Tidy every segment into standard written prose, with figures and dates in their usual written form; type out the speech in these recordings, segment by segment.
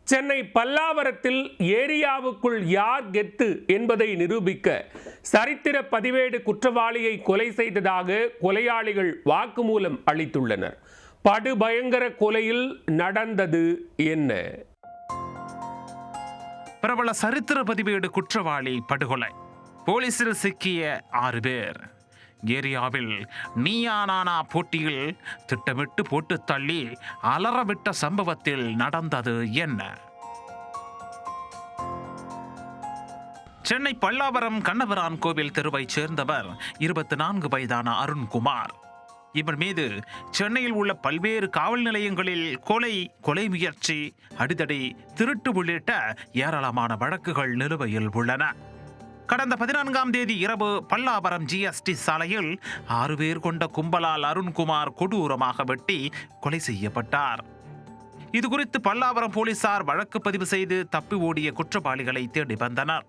சென்னை பல்லாவரத்தில் ஏரியாவுக்குள் யார் கெத்து என்பதை நிரூபிக்க சரித்திர பதிவேடு குற்றவாளியை கொலை செய்ததாக கொலையாளிகள் வாக்குமூலம் அளித்துள்ளனர். படுபயங்கர கொலையில் நடந்தது என்ன? பிரபல சரித்திர பதிவேடு குற்றவாளி படுகொலை. போலீசில் சிக்கிய 6 பேர். ஏரியாவில் நீயா நானா போட்டியில் திட்டமிட்டு போட்டு தள்ளி அலறவிட்ட சம்பவத்தில் நடந்தது என்ன? சென்னை பல்லாவரம் கண்ணபிரான் கோவில் தெருவைச் சேர்ந்தவர் 24 வயதான அருண்குமார். இவர் மீது சென்னையில் உள்ள பல்வேறு காவல் நிலையங்களில் கொலை முயற்சி, அடிதடி, திருட்டு உள்ளிட்ட ஏராளமான வழக்குகள் நிலுவையில் உள்ளன. கடந்த 14ஆம் தேதி இரவு பல்லாவரம் GST சாலையில் 6 பேர் கொண்ட கும்பலால் அருண்குமார் கொடூரமாக வெட்டி கொலை செய்யப்பட்டார். இதுகுறித்து பல்லாவரம் போலீசார் வழக்கு பதிவு செய்து தப்பி ஓடிய குற்றவாளிகளை தேடி வந்தனர்.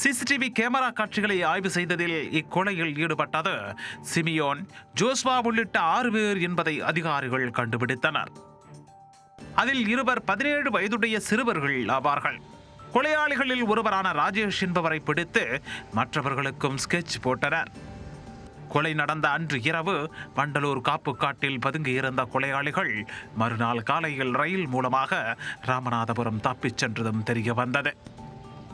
CCTV கேமரா காட்சிகளை ஆய்வு செய்ததில் இக்கொலையில் ஈடுபட்டது சிமியோன், ஜோஸ்வா உள்ளிட்ட 6 பேர் என்பதை அதிகாரிகள் கண்டுபிடித்தனர். அதில் இருவர் 17 வயதுடைய சிறுவர்கள் ஆவார்கள். கொலையாளிகளில் ஒருவரான ராஜேஷ் என்பவரை பிடித்து மற்றவர்களுக்கும் ஸ்கெட்ச் போட்டனர். கொலை நடந்த அன்று இரவு வண்டலூர் காப்புக்காட்டில் பதுங்கியிருந்த கொலையாளிகள் மறுநாள் காலையில் ரயில் மூலமாக ராமநாதபுரம் தப்பிச் சென்றதும் தெரிய வந்தது.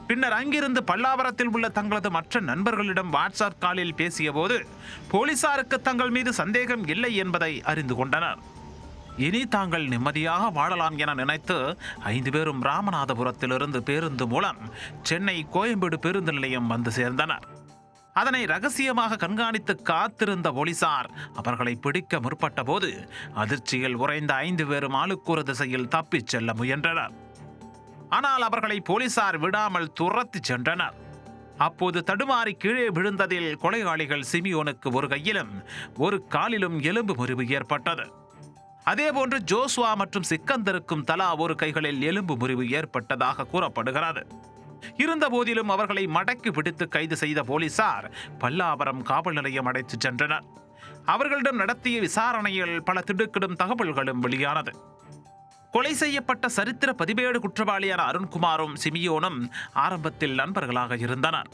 பின்னர் அங்கிருந்து பல்லாவரத்தில் உள்ள தங்களது மற்ற நண்பர்களிடம் வாட்ஸ்அப் காலில் பேசிய போது போலீசாருக்கு தங்கள் மீது சந்தேகம் இல்லை என்பதை அறிந்து கொண்டனர். இனி தாங்கள் நிம்மதியாக வாழலாம் என நினைத்து 5 பேரும் ராமநாதபுரத்திலிருந்து பேருந்து மூலம் சென்னை கோயம்பேடு பேருந்து நிலையம் வந்து சேர்ந்தனர். அதனை ரகசியமாக கண்காணித்து காத்திருந்த போலீசார் அவர்களை பிடிக்க முற்பட்ட போது அதிர்ச்சியில் உறைந்த 5 பேரும் ஆளுக்கொரு திசையில் தப்பிச் செல்ல முயன்றனர். ஆனால் அவர்களை போலீசார் விடாமல் துரத்தி சென்றனர். அப்போது தடுமாறி கீழே விழுந்ததில் கொலையாளிகள் சிமியோனுக்கு ஒரு கையிலும் ஒரு காலிலும் எலும்பு முறிவு ஏற்பட்டது. அதேபோன்று ஜோஸ்வா மற்றும் சிக்கந்தருக்கும் தலா ஒரு கைகளில் எலும்பு முறிவு ஏற்பட்டதாக கூறப்படுகிறது. இருந்த போதிலும் அவர்களை மடக்கி பிடித்து கைது செய்த போலீசார் பல்லாவரம் காவல் நிலையம் அடைத்து சென்றனர். அவர்களிடம் நடத்திய விசாரணையில் பல திடுக்கிடும் தகவல்களும் வெளியானது. கொலை செய்யப்பட்ட சரித்திர பதிவேடு குற்றவாளியான அருண்குமாரும் சிமியோனும் ஆரம்பத்தில் நண்பர்களாக இருந்தனர்.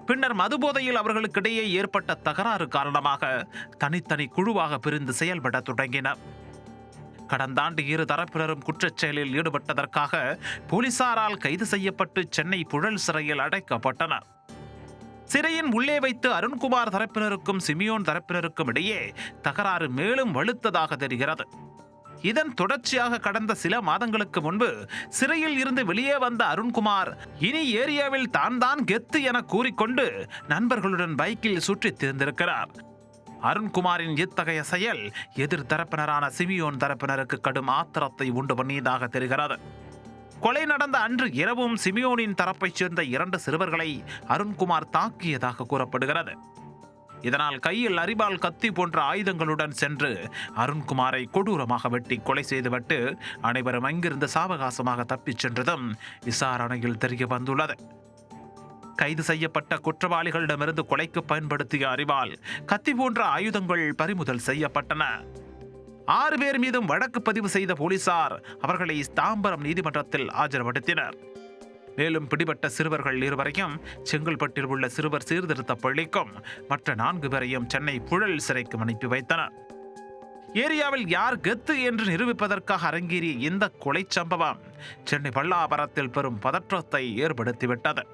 பின்னர் மதுபோதையில் அவர்களுக்கிடையே ஏற்பட்ட தகராறு காரணமாக தனித்தனி குழுவாக பிரிந்து செயல்பட தொடங்கினர். கடந்த ஆண்டு 2 தரப்பினரும் குற்றச் செயலில் ஈடுபட்டதற்காக போலீசாரால் கைது செய்யப்பட்டு சென்னை புழல் சிறையில் அடைக்கப்பட்டனர். சிறையின் உள்ளே வைத்து அருண்குமார் தரப்பினருக்கும் சிமியோன் தரப்பினருக்கும் இடையே தகராறு மேலும் வலுத்ததாக தெரிகிறது. இதன் தொடர்ச்சியாக கடந்த சில மாதங்களுக்கு முன்பு சிறையில் இருந்து வெளியே வந்த அருண்குமார் இனி ஏரியாவில் தான் கெத்து என கூறிக்கொண்டு நண்பர்களுடன் பைக்கில் சுற்றித் திரிந்திருக்கிறார். அருண்குமாரின் இத்தகைய செயல் எதிர் தரப்பினரான சிமியோன் தரப்பினருக்கு கடும் ஆத்திரத்தை உண்டு பண்ணியதாக தெரிகிறது. கொலை நடந்த அன்று இரவும் சிமியோனின் தரப்பைச் சேர்ந்த 2 சிறுவர்களை அருண்குமார் தாக்கியதாக கூறப்படுகிறது. இதனால் கையில் அரிவாள், கத்தி போன்ற ஆயுதங்களுடன் சென்று அருண்குமாரை கொடூரமாக வெட்டி கொலை செய்துவிட்டு அனைவரும் அங்கிருந்து சாவகாசமாக தப்பிச் சென்றதும் விசாரணையில் தெரிய வந்துள்ளது. கைது செய்யப்பட்ட குற்றவாளிகளிடமிருந்து கொலைக்கு பயன்படுத்திய அரிவாள், கத்தி போன்ற ஆயுதங்கள் பறிமுதல் செய்யப்பட்டன. 6 பேர் மீதும் வழக்கு பதிவு செய்த போலீசார் அவர்களை தாம்பரம் நீதிமன்றத்தில் ஆஜர்படுத்தினர். மேலும் பிடிபட்ட சிறுவர்கள் 2 வரையும் செங்கல்பட்டில் உள்ள சிறுவர் சீர்திருத்த பள்ளிக்கும் மற்ற 4 பேரையும் சென்னை புழல் சிறைக்கும் அனுப்பி வைத்தனர். ஏரியாவில் யார் கெத்து என்று நிரூபிப்பதற்காக அரங்கேறிய இந்த கொலை சம்பவம் சென்னை பல்லாவரத்தில் பெரும் பதற்றத்தை ஏற்படுத்திவிட்டது.